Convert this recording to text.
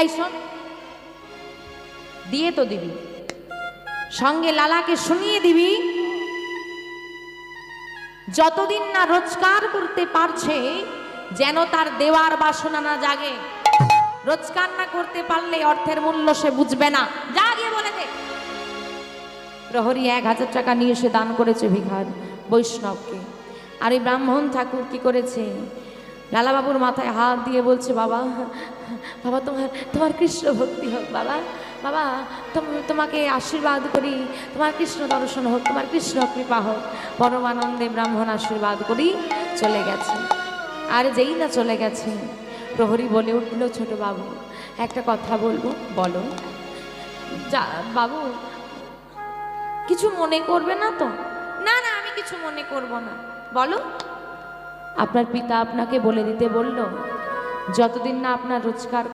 এই শোন, দিয়ে তো দিবি, সঙ্গে লালাকে শুনিয়ে দিবি যতদিন না রোজগার করতে পারছে যেন তার দেওয়ার বাসনা না জাগে। রোজগার না করতে পারলে অর্থের মূল্য সে বুঝবে না। যা গিয়ে বলে দে। প্রহরী 1000 টাকা নিয়ে এসে দান করেছে ভিখার বৈষ্ণবকে। আর এই ব্রাহ্মণ ঠাকুর কি করেছে, লালাবাবুর মাথায় হাত দিয়ে বলছে, বাবা বাবা তোমার কৃষ্ণ ভক্তি হোক বাবা, বাবা তোমাকে আশীর্বাদ করি, তোমার কৃষ্ণ দর্শন হোক, তোমার কৃষ্ণ কৃপা হোক। পরমানন্দে ব্রাহ্মণ আশীর্বাদ করি চলে গেছে। আর যেই না চলে গেছে, প্রহরী বলে উঠল, ছোট বাবু একটা কথা বলবো। বলো। যা বাবু, কিছু মনে করবে না তো? না না, আমি কিছু মনে করব না। বলো। আপনার পিতা আপনাকে বলে দিতে বলল, যতদিন না আপনার রোজগার